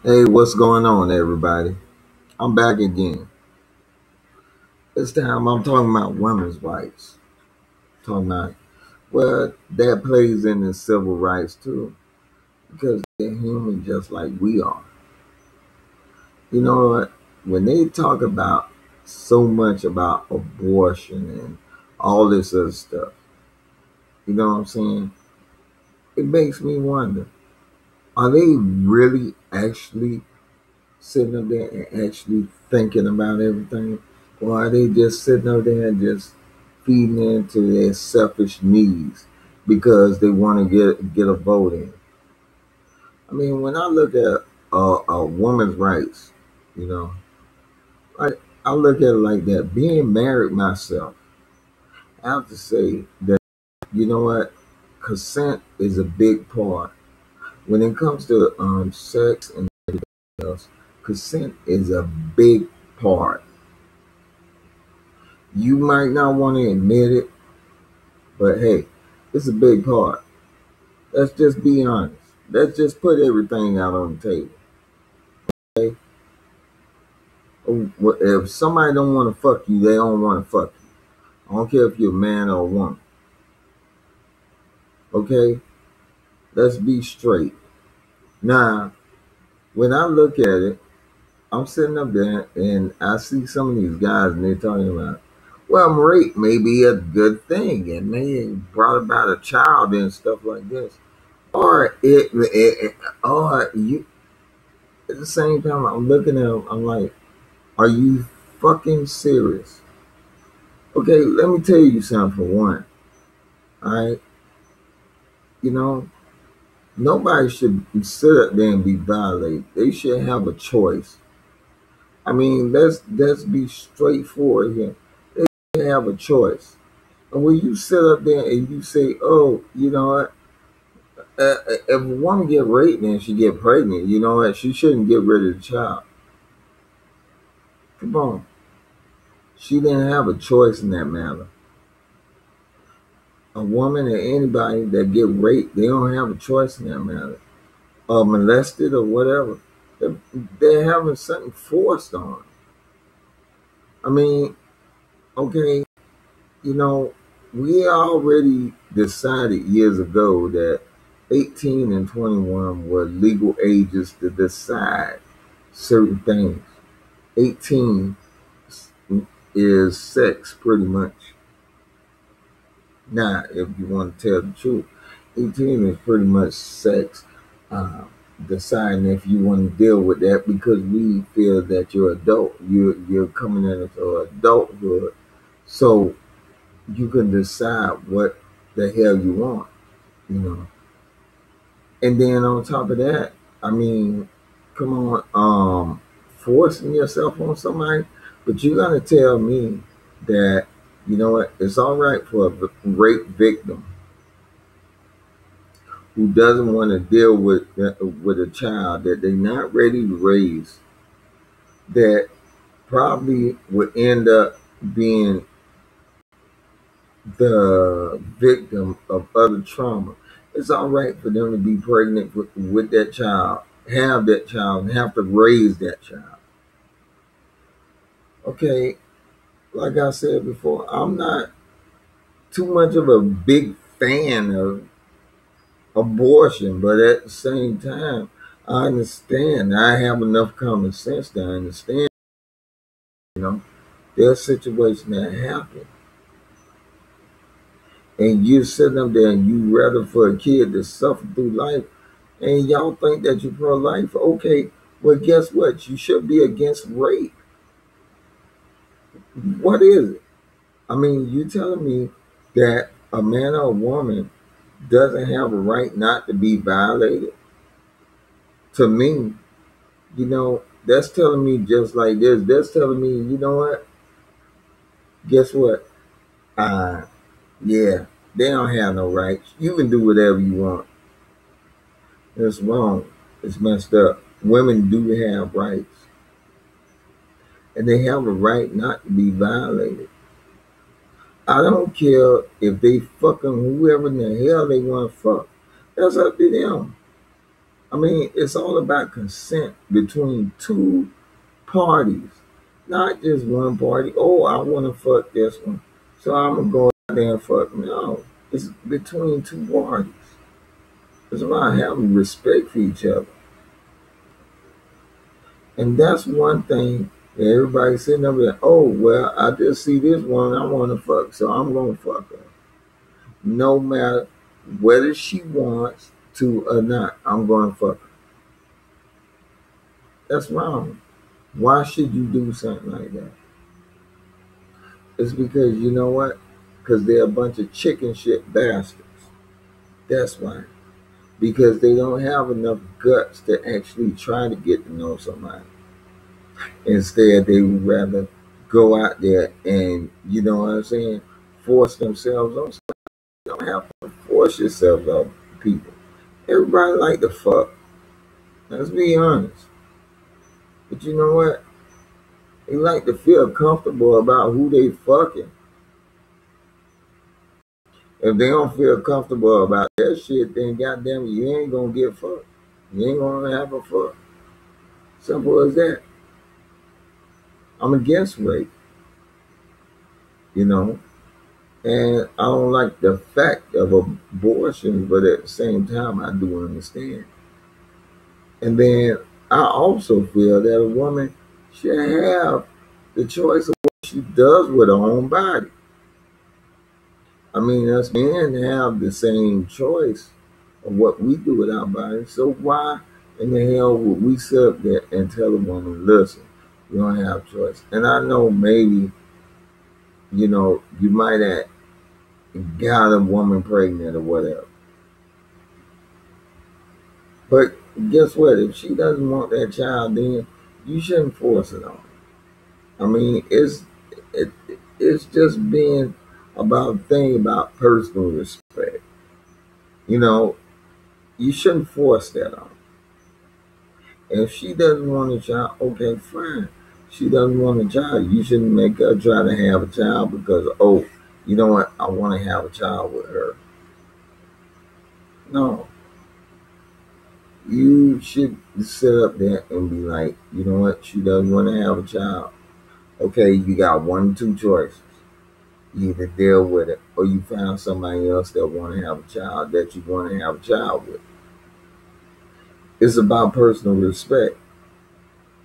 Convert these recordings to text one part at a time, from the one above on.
Hey, what's going on, everybody? I'm back again. This time I'm talking about women's rights. Talking about, well, that plays into civil rights too, because they're human just like we are. You know what? When they talk about so much about abortion and all this other stuff, you know what I'm saying? It makes me wonder, are they really actually sitting up there and actually thinking about everything? Or are they just sitting up there and just feeding into their selfish needs because they want to get a vote in? I mean, when I look at a woman's rights, you know, I, I look at it like that. Being married myself, I have to say that, you know what, consent is a big part. When it comes to sex and else, consent is a big part. You might not want to admit it, but hey, it's a big part. Let's just be honest. Let's just put everything out on the table. Okay? If somebody don't want to fuck you, they don't want to fuck you. I don't care if you're a man or a woman. Okay? Let's be straight. Now, when I look at it, I'm sitting up there and I see some of these guys and they're talking about, well, rape may be a good thing and they brought about a child and stuff like this. Or you, at the same time, I'm looking at them, I'm like, are you fucking serious? Okay, let me tell you something for one. All right, you know, nobody should sit up there and be violated. They should have a choice. I mean, let's be straightforward here. They should have a choice. And when you sit up there and you say, "Oh, you know what? If a woman get raped and she get pregnant, you know what? She shouldn't get rid of the child." Come on, she didn't have a choice in that matter. A woman or anybody that get raped, they don't have a choice in that matter. Or molested or whatever. They're having something forced on them. I mean, okay, you know, we already decided years ago that 18 and 21 were legal ages to decide certain things. 18 is sex, pretty much. Now, if you want to tell the truth, 18 is pretty much sex. Uh, Deciding if you want to deal with that because we feel that you're adult. You're coming into adulthood, so you can decide what the hell you want, you know. And then on top of that, I mean, come on, forcing yourself on somebody, but you're gonna tell me that you know what? It's all right for a rape victim who doesn't want to deal with a child that they're not ready to raise, that probably would end up being the victim of other trauma. It's all right for them to be pregnant with that child, have that child, and have to raise that child. Okay, like I said before, I'm not too much of a big fan of abortion, but at the same time, I understand. I have enough common sense to understand. You know, there's situations that happen, and you're sitting up there and you rather for a kid to suffer through life, and y'all think that you're pro-life. Okay, well, guess what? You should be against rape. What is it? I mean, you telling me that a man or a woman doesn't have a right not to be violated? To me, you know, that's telling me just like this. That's telling me, you know what? Guess what? Uh, yeah, they don't have no rights. You can do whatever you want. It's wrong. It's messed up. Women do have rights, and they have a right not to be violated. I don't care if they fucking whoever in the hell they want to fuck. That's up to them. I mean, it's all about consent between two parties, not just one party. Oh, I want to fuck this one, so I'm gonna go out there and fuck. No, it's between two parties. It's about having respect for each other, and that's one thing that everybody sitting up there. Oh, well, I just see this one I want to fuck, so I'm gonna fuck her, no matter whether she wants to or not. I'm gonna fuck her. That's wrong. Why should you do something like that? It's because you know what? Because they're a bunch of chicken shit bastards. That's why. Because they don't have enough guts to actually try to get to know somebody. Instead, they would rather go out there and, you know what I'm saying, force themselves on somebody. You don't have to force yourself on people. Everybody like to fuck. Let's be honest. But you know what? They like to feel comfortable about who they fucking. If they don't feel comfortable about that shit, then goddamn it, you ain't gonna get fucked. You ain't gonna have a fuck. Simple as that. I'm against rape, you know, and I don't like the fact of abortion, but at the same time, I do understand. And then I also feel that a woman should have the choice of what she does with her own body. I mean, us men have the same choice of what we do with our bodies. So why in the hell would we sit up there and tell a woman, listen, you don't have choice? And I know maybe, you know, you might have got a woman pregnant or whatever. But guess what? If she doesn't want that child, then you shouldn't force it on her. I mean, it, it's just being about a thing about personal respect. You know, you shouldn't force that on her. If she doesn't want a child, okay, fine. She doesn't want a child. You shouldn't make her try to have a child because, oh, you know what? I want to have a child with her. No, you should sit up there and be like, you know what? She doesn't want to have a child. Okay, you got one or two choices. You either deal with it or you find somebody else that want to have a child that you want to have a child with. It's about personal respect.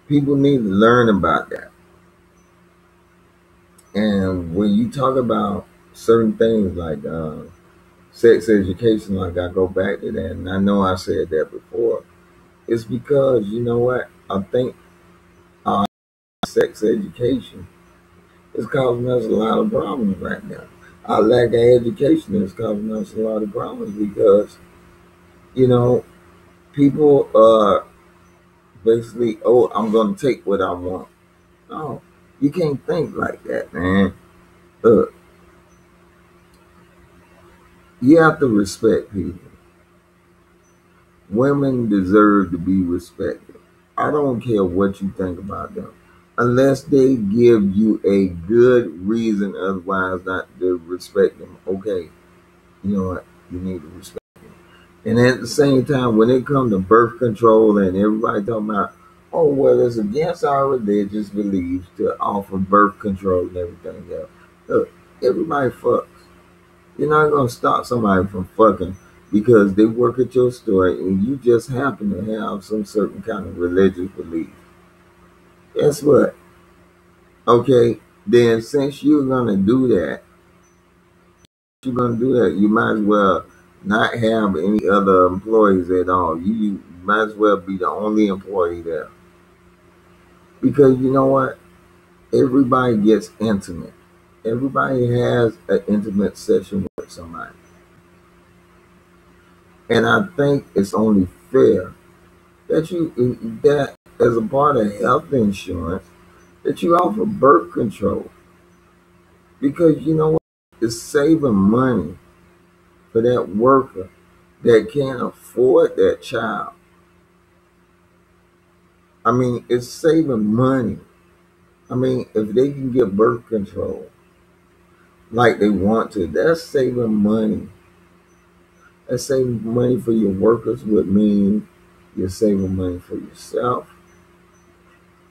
People need to learn about that. And when you talk about certain things like sex education, like I go back to that, and I know I said that before, it's because, you know what? I think our sex education is causing us a lot of problems right now. Our lack of education is causing us a lot of problems because, you know, people are basically, oh, I'm going to take what I want. No, you can't think like that, man. Look, you have to respect people. Women deserve to be respected. I don't care what you think about them. Unless they give you a good reason otherwise not to respect them. Okay, you know what? You need to respect. And at the same time, when it comes to birth control and everybody talking about, oh, well, it's against our religious beliefs to offer birth control and everything else. Look, everybody fucks. You're not going to stop somebody from fucking because they work at your store and you just happen to have some certain kind of religious belief. Guess what? Okay, then since you're going to do that, you might as well not have any other employees at all. You might as well be the only employee there. Because you know what? Everybody gets intimate. Everybody has an intimate session with somebody. And I think it's only fair that that as a part of health insurance that you offer birth control. Because you know what? It's saving money for that worker that can't afford that child. I mean, it's saving money. I mean, if they can get birth control like they want to, that's saving money. That's saving money for your workers would mean, You're saving money for yourself,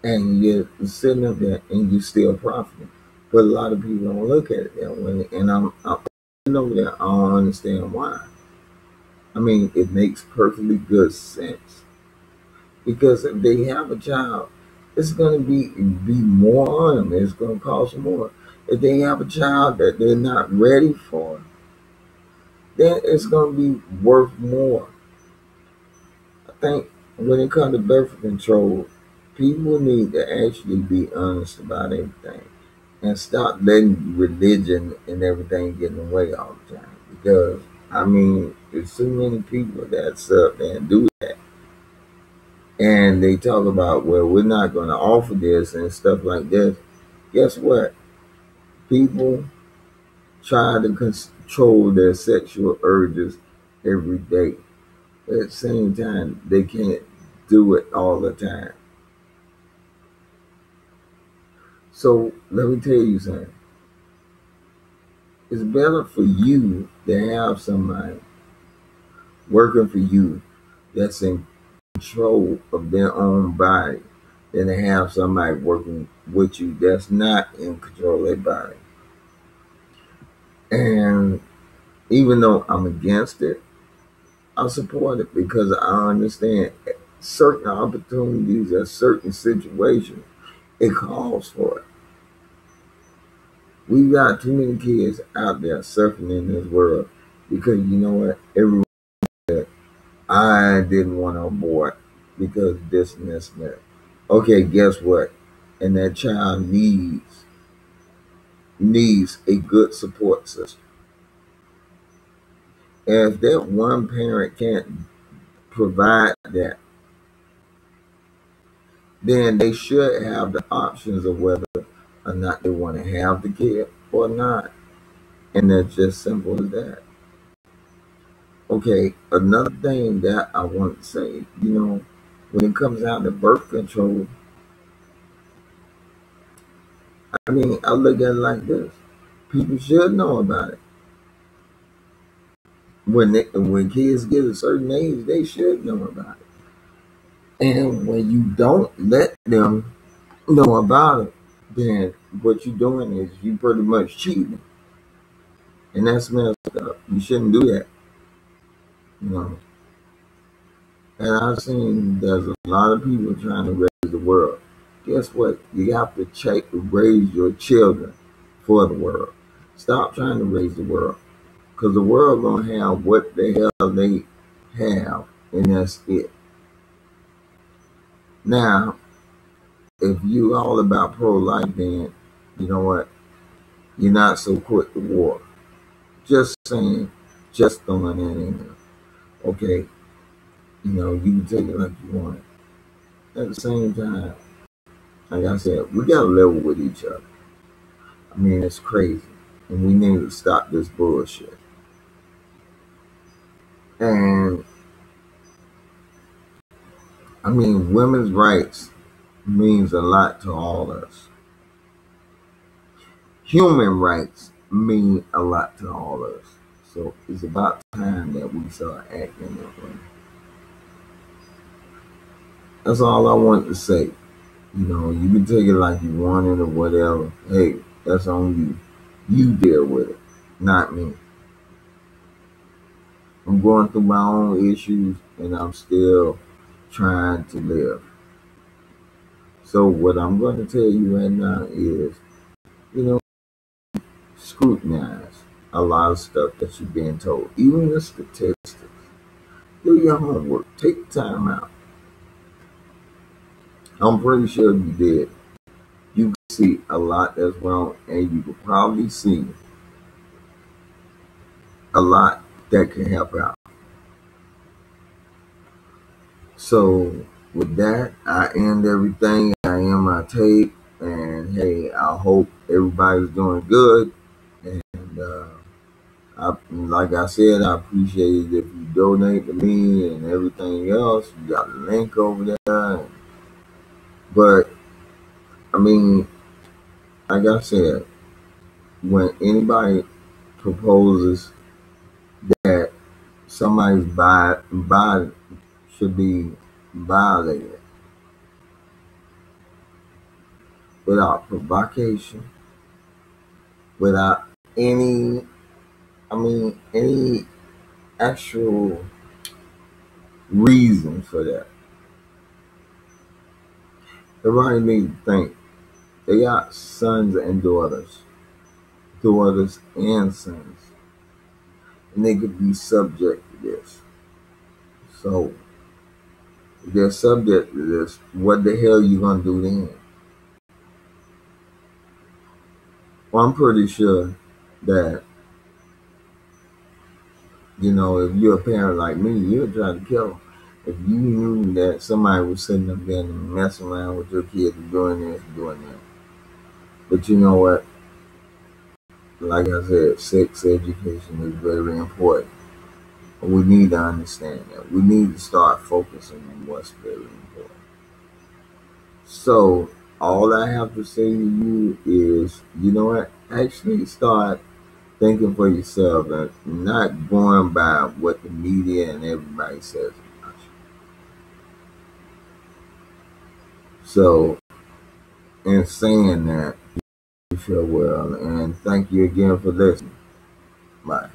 and you're sitting up there and you're still profiting. But a lot of people don't look at it that way, and I'm over there. I don't understand why. I mean, it makes perfectly good sense because if they have a child, it's going to be more on them. It's going to cost more. If they have a child that they're not ready for, then it's going to be worth more. I think when it comes to birth control, people need to actually be honest about everything and stop letting religion and everything get in the way all the time. Because I mean, there's so many people that sit up there and do that, and they talk about, well, we're not going to offer this and stuff like this. Guess what? People try to control their sexual urges every day. At the same time, they can't do it all the time. So let me tell you something. It's better for you to have somebody working for you that's in control of their own body than to have somebody working with you that's not in control of their body. And even though I'm against it, I support it because I understand certain opportunities or certain situations, it calls for it. We got too many kids out there suffering in this world because you know what? Everyone said, I didn't want to abort because this and this and that. Okay, guess what? And that child needs a good support system. And if that one parent can't provide that, then they should have the options of whether or not they want to have the kid or not. And that's just simple as that. Okay, another thing that I want to say, when it comes out to birth control, I mean, I look at it like this. People should know about it. When kids get a certain age, they should know about it. And when you don't let them know about it, then what you're doing is you pretty much cheating. And that's messed up. You shouldn't do that. You know. And I've seen there's a lot of people trying to raise the world. Guess what? You have to raise your children for the world. Stop trying to raise the world. Because the world gonna have what the hell they have, and that's it. Now, if you all about pro-life, then you know what? You're not so quick to war. Just saying, just throwing that in there. Okay, you can take it like you want it. At the same time, like I said, we gotta level with each other. I mean, it's crazy, and we need to stop this bullshit. And I mean, women's rights means a lot to all of us. Human rights mean a lot to all of us. So it's about time that we start acting that way. That's all I want to say. You can take it like you want it or whatever. Hey, that's on you. You deal with it, not me. I'm going through my own issues and I'm still trying to live. So what I'm going to tell you right now is, you know, scrutinize a lot of stuff that you're being told, even the statistics. Do your homework. Take time out. I'm pretty sure you did. You can see a lot that's wrong, and you could probably see a lot that can help out. So with that, I end everything. I end my tape, and hey, I hope everybody's doing good. And like I said, I appreciate it if you donate to me and everything else. You got a link over there. But I mean, like I said, when anybody proposes that somebody's body should be violated without provocation, without any, any actual reason for that. Everybody needs to think. They got sons and daughters, daughters and sons, and they could be subject to this. So if they're subject to this, what the hell you gonna do then? Well, I'm pretty sure that, if you're a parent like me, you'll try to kill them. If you knew that somebody was sitting up there and messing around with your kids and doing this, doing that. But you know what? Like I said, sex education is very important. We need to understand that. We need to start focusing on what's very important. So, all I have to say to you is, you know what? Actually start thinking for yourself and not going by what the media and everybody says about you. So, in saying that, you feel well, and thank you again for listening. Bye.